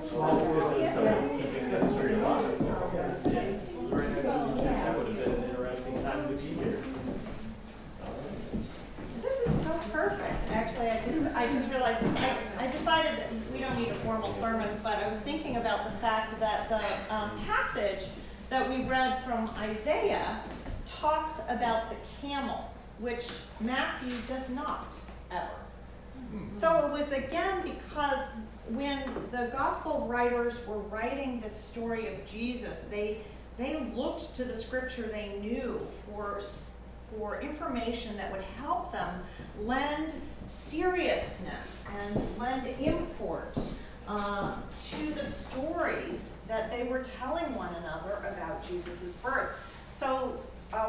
Small business, someone's keeping the history alive. That would have been an interesting time to be here. This is so perfect. Actually, I just realized this. I decided that we don't need a formal sermon, but I was thinking about the fact that the passage that we read from Isaiah talks about the camels, which Matthew does not ever. So it was again because when the gospel writers were writing the story of Jesus, they looked to the scripture they knew for information that would help them lend seriousness and lend import to the stories that they were telling one another about Jesus' birth. So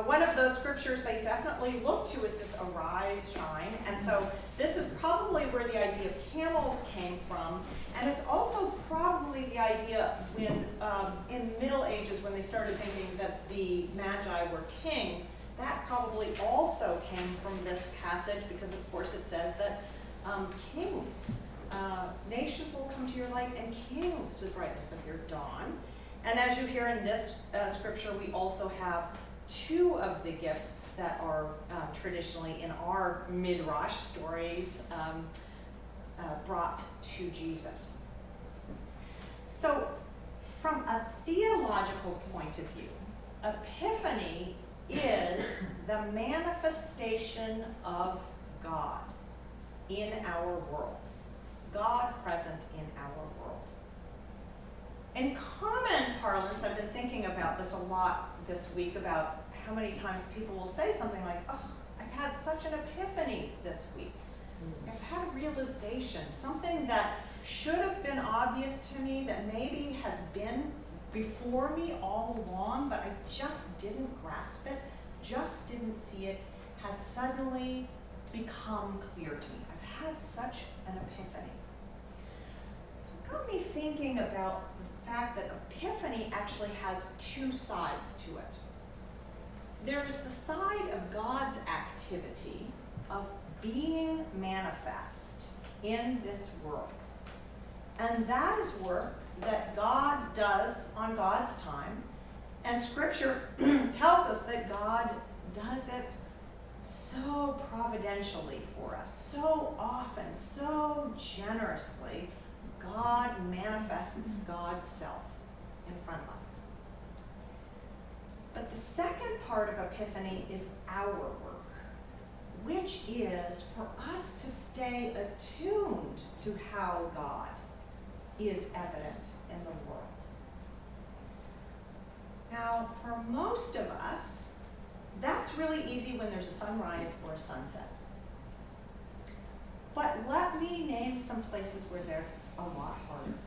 one of those scriptures they definitely look to is this arise, shine. And so this is probably where the idea of camels came from. And it's also probably the idea when, in the Middle Ages, when they started thinking that the Magi were kings, that probably also came from this passage because, of course, it says that kings, nations will come to your light and kings to the brightness of your dawn. And as you hear in this scripture, we also have two of the gifts that are traditionally in our Midrash stories brought to Jesus. So from a theological point of view, Epiphany is the manifestation of God in our world. God present in our world. In common parlance, I've been thinking about this a lot this week, about how many times people will say something like, oh, I've had such an epiphany this week. I've had a realization, something that should have been obvious to me that maybe has been before me all along, but I just didn't grasp it, just didn't see it, has suddenly become clear to me. I've had such an epiphany. So it got me thinking about the fact that epiphany actually has two sides to it. There's the side of God's activity of being manifest in this world. And that is work that God does on God's time. And Scripture tells us that God does it so providentially for us, so often, so generously. God manifests God's self in front of us. But the second part of Epiphany is our work, which is for us to stay attuned to how God is evident in the world. Now, for most of us, that's really easy when there's a sunrise or a sunset. But let me name some places where that's a lot harder.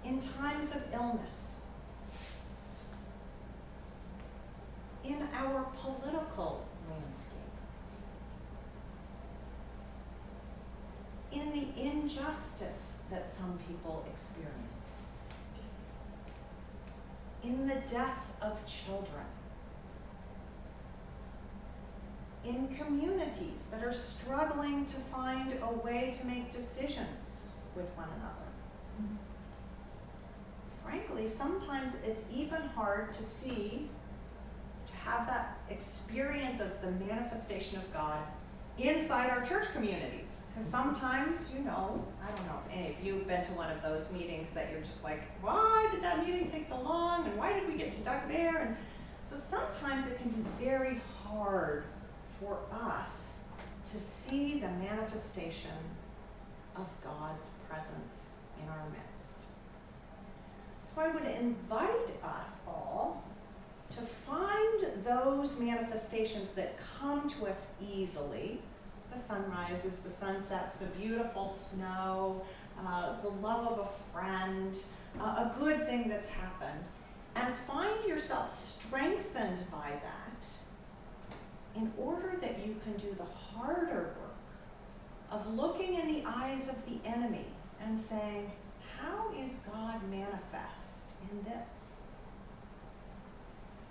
In times of illness, in our political landscape, in the injustice that some people experience, in the death of children, in communities that are struggling to find a way to make decisions with one another. Frankly, sometimes it's even hard to see, to have that experience of the manifestation of God inside our church communities. Because sometimes, I don't know if any of you have been to one of those meetings that you're just like, why did that meeting take so long? And why did we get stuck there? And so sometimes it can be very hard for us to see the manifestation of God's presence in our midst. So I would invite us all to find those manifestations that come to us easily, the sunrises, the sunsets, the beautiful snow, the love of a friend, a good thing that's happened, and find yourself strengthened by that in order that you can do the harder work of looking in the eyes of the enemy and saying, how is God manifest in this?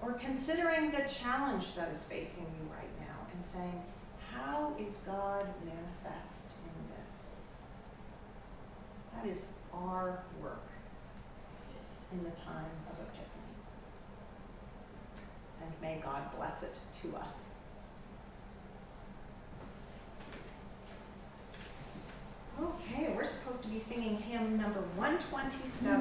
Or considering the challenge that is facing you right now and saying, how is God manifest in this? That is our work in the time of Epiphany. And may God bless it to us. Okay, we're supposed to be singing hymn number 127.